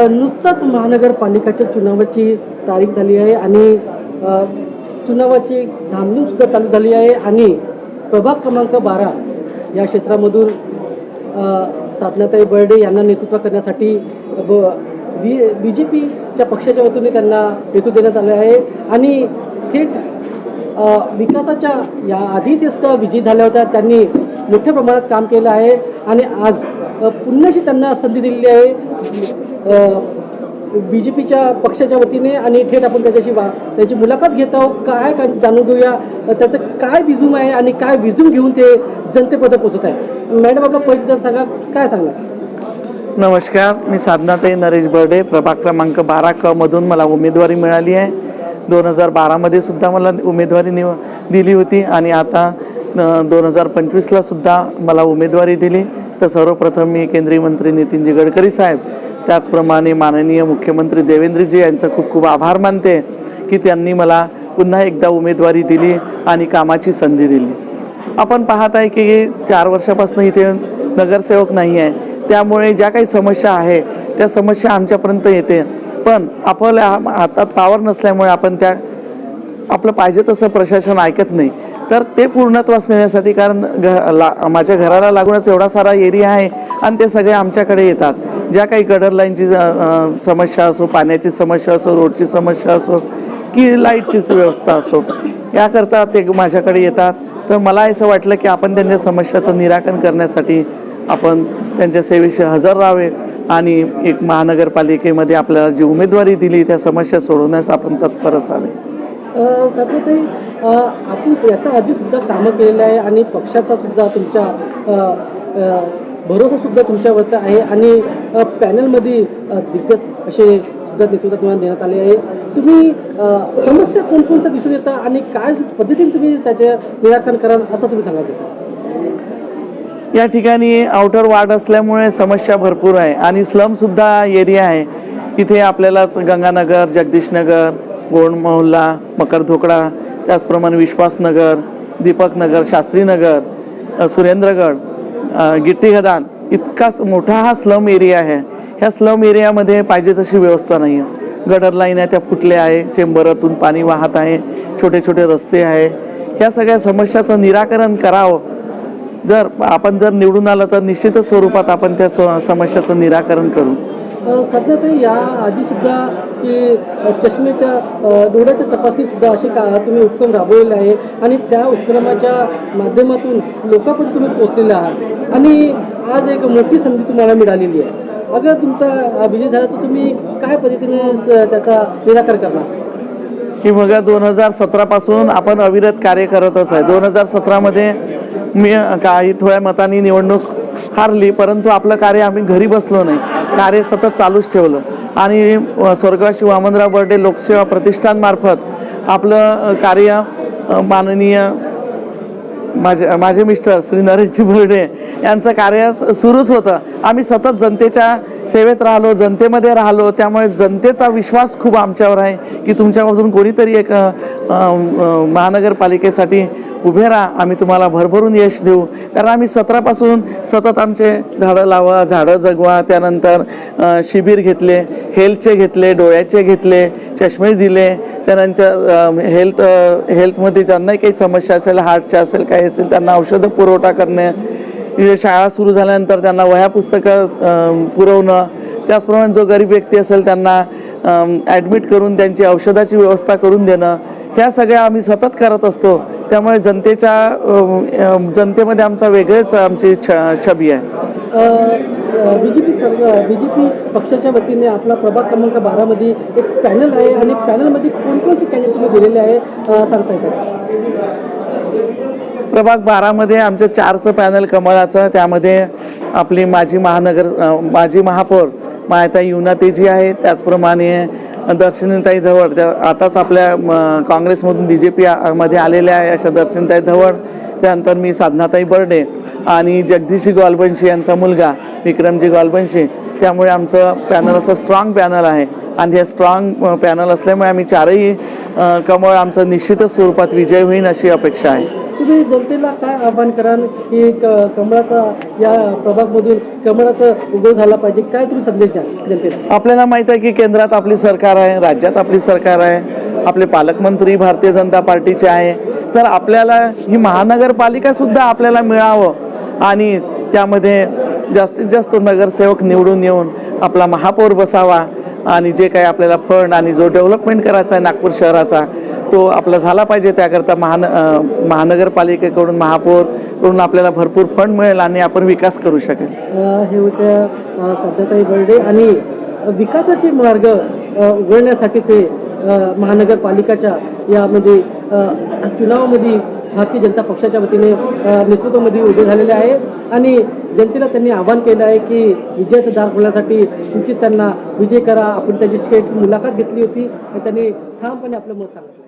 नुकताच महानगरपालिकाच्या चुनावाची तारीख झाली आहे आणि चुनावाची धामधूमसुद्धा चालू झाली आहे आणि प्रभाग क्रमांक 12 या क्षेत्रामधून साधनाताई बर्डे यांना नेतृत्व करण्यासाठी BJPच्या पक्षाच्या वतीने त्यांना हेतू देण्यात आले आहे आणि थेट विकासाच्या या आधी ते सुद्धा विजयी झाल्या होत्या. त्यांनी मोठ्या प्रमाणात काम केलं आहे आणि आज पुन्हाशी त्यांना संधी दिलेली आहे BJPच्या पक्षाच्या वतीने आणि थेट आपण त्याची मुलाखत घेत आहोत. काय जाणून घेऊया त्याचं काय विजूम आहे आणि काय विजूम घेऊन ते जनतेपर्यंत पोहोचत आहे. मॅडम आपला परिचय सांगा, काय सांगणार? नमस्कार, मी साधनाताई नरेश बर्डे, प्रभाग क्रमांक 12 मधून मला उमेदवारी मिळाली आहे. 2012 सुद्धा मला उमेदवारी दिली होती आणि आता 2025ला सुद्धा मला उमेदवारी दिली. तर सर्वप्रथम मी केंद्रीय मंत्री नितीनजी गडकरी साहेब, त्याचप्रमाणे माननीय मुख्यमंत्री देवेंद्रजी यांचं खूप खूप आभार मानते की त्यांनी मला पुन्हा एकदा उमेदवारी दिली आणि कामाची संधी दिली. आपण पाहत आहे की 4 वर्षापासून इथे नगरसेवक नाही आहे, त्यामुळे ज्या काही समस्या आहे त्या समस्या आमच्यापर्यंत येते, पण आपल्या हातात पावर नसल्यामुळे आपण आपलं पाहिजे तसं प्रशासन ऐकत नाही. तर ते पूर्णत्वास नेण्यासाठी, कारण माझ्या घराला लागूनच एवढा सारा एरिया आहे आणि ते सगळे आमच्याकडे येतात. ज्या काही गटर लाईनची समस्या असो, पाण्याची समस्या असो, रोडची समस्या असो की लाईटचीच व्यवस्था असो, याकरता ते माझ्याकडे येतात. तर मला असं वाटलं की आपण त्यांच्या समस्याचं निराकरण करण्यासाठी आपण त्यांच्या सेवेशी हजर राहावे आणि एक महानगरपालिकेमध्ये आपल्याला जी उमेदवारी दिली त्या समस्या सोडवण्यास आपण तत्पर असावे. साधनाताई, आपण याचा आधी सुद्धा कामं केलेलं आहे आणि पक्षाचा सुद्धा तुमच्या भरोसा सुद्धा तुमच्यावर आहे आणि पॅनलमध्ये दिग्गज असे सुद्धा नेतृत्व तुम्हाला देण्यात आले आहे. तुम्ही समस्या कोणकोणत्या दिसून येतात आणि काय पद्धतीने तुम्ही त्याचे निराकरण कराल असं तुम्ही सांगायचं? या ठिकाणी आउटर वार्ड असल्यामुळे समस्या भरपूर आहे आणि स्लमसुद्धा एरिया आहे. इथे आपल्यालाच गंगानगर, जगदीशनगर, गोंड मोहल्ला, मकरधोकडा, त्याचप्रमाणे विश्वासनगर, दीपकनगर, शास्त्रीनगर, सुरेंद्रगड, गिट्टीगदान, इतका मोठा हा स्लम एरिया आहे. ह्या स्लम एरियामध्ये पाहिजे तशी व्यवस्था नाही आहे. गटर लाईन आहे त्या फुटल्या आहे, चेंबरातून पाणी वाहत आहे, छोटे छोटे रस्ते आहे. ह्या सगळ्या समस्याचं निराकरण करावं. जर आपण निवडून आलं तर निश्चितच स्वरूपात आपण त्या समस्याचं निराकरण करू. सध्या ते या आधी सुद्धा की चष्मेच्या डोळ्याच्या तपासणी सुद्धा असे तुम्ही उपक्रम राबवलेले आहे आणि त्या उपक्रमाच्या माध्यमातून लोकांपर्यंत तुम्ही पोहोचलेले आहात आणि आज एक मोठी संधी तुम्हाला मिळालेली आहे. अगर तुमचा विजय झाला तर तुम्ही काय पद्धतीने त्याचा निराकरण करणार? की बघा, 2017 पासून आपण अविरत कार्य करतच आहे. 2017 मी काही थोड्या मतांनी निवडणूक हारली, परंतु आपलं कार्य आम्ही घरी बसलो नाही, कार्य सतत चालूच ठेवलं आणि स्वर्गवासी वामनराव बर्डे लोकसेवा प्रतिष्ठानमार्फत आपलं कार्य माननीय माझे मिस्टर श्री नरेशजी बर्डे यांचं कार्य सुरूच होतं. आम्ही सतत जनतेच्या सेवेत राहिलो, जनतेमध्ये राहिलो, त्यामुळे जनतेचा विश्वास खूप आमच्यावर आहे की तुमच्यापासून कोणीतरी एक महानगरपालिकेसाठी उभे राहा, आम्ही तुम्हाला भरभरून यश देऊ. कारण आम्ही 17 पासून सतत आमचे झाडं लावा, झाडं जगवा, त्यानंतर शिबिर घेतले, हेल्थचे घेतले, डोळ्याचे घेतले, चष्मे दिले, त्यानंतर हेल्थमध्ये ज्यांनाही काही समस्या असेल, हार्टच्या असेल, काही असेल, त्यांना औषधं पुरवठा करणे, शाळा सुरू झाल्यानंतर त्यांना वह्या पुस्तकं पुरवणं, त्याचप्रमाणे जो गरीब व्यक्ती असेल त्यांना ॲडमिट करून त्यांची औषधाची व्यवस्था करून देणं, ह्या सगळ्या आम्ही सतत करत असतो. त्यामुळे जनतेमध्ये आमचा वेगळेच आमची छबी आहे. BJP पक्षाच्या वतीने आपला प्रभाग क्रमांक 12 मध्ये एक पॅनल आहे आणि पॅनलमध्ये कोणकोणते कॅन्डिडेट तुम्ही दिलेले आहे सांगता येतात? प्रभाग 12 आमचं 4चं पॅनल कमळाचं, त्यामध्ये आपली माजी महापौर मायाताई युनातेजी आहे, त्याचप्रमाणे दर्शनीताई धवड, त्या आताच आपल्या काँग्रेसमधून BJP मध्ये आलेल्या आहे अशा दर्शनीताई धवड, त्यानंतर मी साधनाताई बर्डे आणि जगदीशजी ग्वालबंशी यांचा मुलगा विक्रमजी ग्वालबंशी. त्यामुळे आमचं पॅनल असं स्ट्रॉंग पॅनल आहे आणि हे स्ट्रॉंग पॅनल असल्यामुळे आम्ही 4ही कमळ आमचं निश्चितच स्वरूपात विजय होईल अशी अपेक्षा आहे. तुम्ही जनतेला काय आव्हान कराल की कमळाचा या प्रभागमधून कमळाचं उगव झाला पाहिजे, काय तुम्ही संदेश द्याल जनतेला? आपल्याला माहित आहे की केंद्रात आपली सरकार आहे, राज्यात आपली सरकार आहे, आपले पालकमंत्री भारतीय जनता पार्टीचे आहे. तर आपल्याला ही महानगरपालिका सुद्धा आपल्याला मिळावं आणि त्यामध्ये जास्तीत जास्त नगरसेवक निवडून येऊन आपला महापौर बसावा आणि जे काही आपल्याला फंड आणि जो डेव्हलपमेंट करायचा आहे नागपूर शहराचा तो आपला झाला पाहिजे. त्याकरता महानगरपालिकेकडून महापौरकडून आपल्याला भरपूर फंड मिळेल आणि आपण विकास करू शकेल. हे होत्या साध्याताई बर्डे आणि विकासाचे मार्ग उघडण्यासाठी ते महानगरपालिकाच्या यामध्ये चुनावामध्ये भारतीय जनता पक्षाच्या वतीने नेतृत्वामध्ये उभे झालेले आहे आणि जनतेला त्यांनी आवाहन केलं आहे की विजयाचं दार खोलण्यासाठी निश्चित त्यांना विजय करा. आपण त्याची थेट मुलाखत घेतली होती आणि त्यांनी ठामपणे आपलं मत सांगितलं.